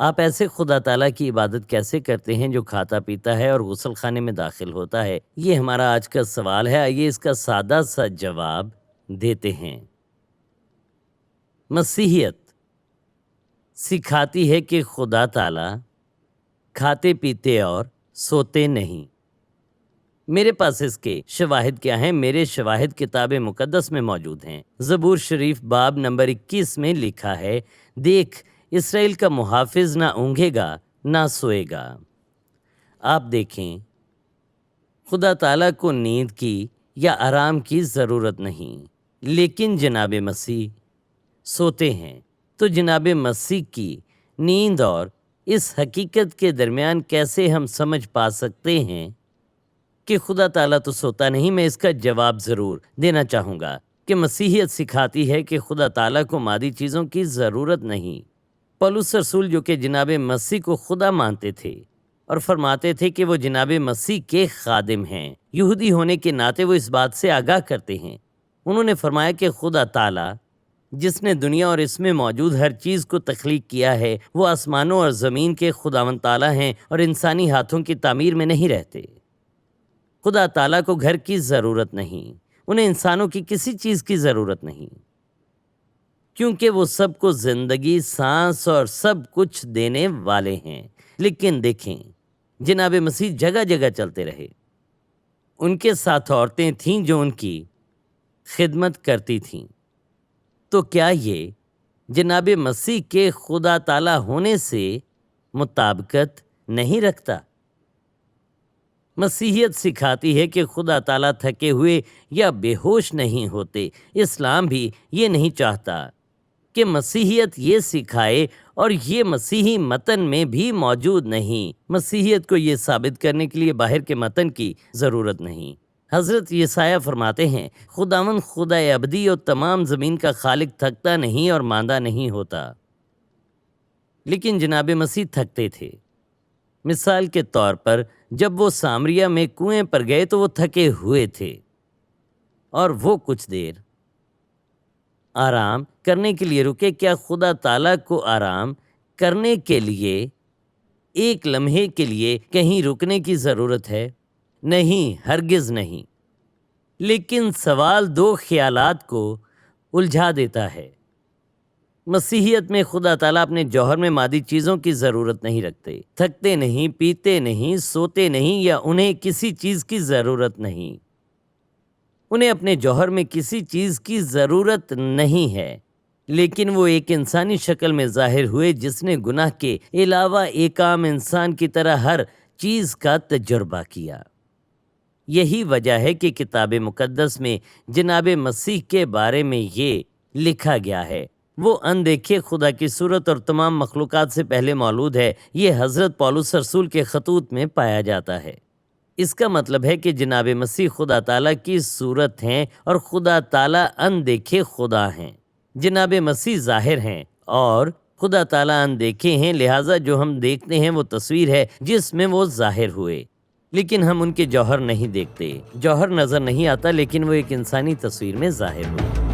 آپ ایسے خدا تعالیٰ کی عبادت کیسے کرتے ہیں جو کھاتا پیتا ہے اور غسل خانے میں داخل ہوتا ہے؟ یہ ہمارا آج کا سوال ہے۔ آئیے اس کا سادہ سا جواب دیتے ہیں۔ مسیحیت سکھاتی ہے کہ خدا تعالیٰ کھاتے پیتے اور سوتے نہیں۔ میرے پاس اس کے شواہد کیا ہیں؟ میرے شواہد کتاب مقدس میں موجود ہیں۔ زبور شریف باب نمبر 21 میں لکھا ہے، دیکھ اسرائیل کا محافظ نہ اونگے گا نہ سوئے گا۔ آپ دیکھیں، خدا تعالیٰ کو نیند کی یا آرام کی ضرورت نہیں، لیکن جناب مسیح سوتے ہیں۔ تو جناب مسیح کی نیند اور اس حقیقت کے درمیان کیسے ہم سمجھ پا سکتے ہیں کہ خدا تعالیٰ تو سوتا نہیں؟ میں اس کا جواب ضرور دینا چاہوں گا کہ مسیحیت سکھاتی ہے کہ خدا تعالیٰ کو مادی چیزوں کی ضرورت نہیں۔ پولس رسول جو کہ جناب مسیح کو خدا مانتے تھے اور فرماتے تھے کہ وہ جناب مسیح کے خادم ہیں، یہودی ہونے کے ناطے وہ اس بات سے آگاہ کرتے ہیں۔ انہوں نے فرمایا کہ خدا تعالیٰ جس نے دنیا اور اس میں موجود ہر چیز کو تخلیق کیا ہے، وہ آسمانوں اور زمین کے خداوند تعالیٰ ہیں اور انسانی ہاتھوں کی تعمیر میں نہیں رہتے۔ خدا تعالیٰ کو گھر کی ضرورت نہیں، انہیں انسانوں کی کسی چیز کی ضرورت نہیں، کیونکہ وہ سب کو زندگی، سانس اور سب کچھ دینے والے ہیں۔ لیکن دیکھیں، جناب مسیح جگہ جگہ چلتے رہے۔ ان کے ساتھ عورتیں تھیں جو ان کی خدمت کرتی تھیں۔ تو کیا یہ جناب مسیح کے خدا تعالیٰ ہونے سے مطابقت نہیں رکھتا؟ مسیحیت سکھاتی ہے کہ خدا تعالیٰ تھکے ہوئے یا بے ہوش نہیں ہوتے۔ اسلام بھی یہ نہیں چاہتا کہ مسیحیت یہ سکھائے، اور یہ مسیحی متن میں بھی موجود نہیں۔ مسیحیت کو یہ ثابت کرنے کے لیے باہر کے متن کی ضرورت نہیں۔ حضرت یسایہ فرماتے ہیں، خداوند خدا ابدی اور تمام زمین کا خالق تھکتا نہیں اور ماندہ نہیں ہوتا۔ لیکن جناب مسیح تھکتے تھے۔ مثال کے طور پر جب وہ سامریہ میں کنویں پر گئے تو وہ تھکے ہوئے تھے، اور وہ کچھ دیر آرام کرنے کے لیے رکے۔ کیا خدا تعالیٰ کو آرام کرنے کے لیے ایک لمحے کے لیے کہیں رکنے کی ضرورت ہے؟ نہیں، ہرگز نہیں۔ لیکن سوال دو خیالات کو الجھا دیتا ہے۔ مسیحیت میں خدا تعالیٰ اپنے جوہر میں مادی چیزوں کی ضرورت نہیں رکھتے، تھکتے نہیں، پیتے نہیں، سوتے نہیں، یا انہیں کسی چیز کی ضرورت نہیں۔ انہیں اپنے جوہر میں کسی چیز کی ضرورت نہیں ہے، لیکن وہ ایک انسانی شکل میں ظاہر ہوئے جس نے گناہ کے علاوہ ایک عام انسان کی طرح ہر چیز کا تجربہ کیا۔ یہی وجہ ہے کہ کتاب مقدس میں جناب مسیح کے بارے میں یہ لکھا گیا ہے، وہ اندیکھے خدا کی صورت اور تمام مخلوقات سے پہلے مولود ہے۔ یہ حضرت پولس رسول کے خطوط میں پایا جاتا ہے۔ اس کا مطلب ہے کہ جناب مسیح خدا تعالیٰ کی صورت ہیں اور خدا تعالیٰ اندیکھے خدا ہیں۔ جناب مسیح ظاہر ہیں اور خدا تعالیٰ اندیکھے ہیں، لہٰذا جو ہم دیکھتے ہیں وہ تصویر ہے جس میں وہ ظاہر ہوئے، لیکن ہم ان کے جوہر نہیں دیکھتے۔ جوہر نظر نہیں آتا، لیکن وہ ایک انسانی تصویر میں ظاہر ہوئے۔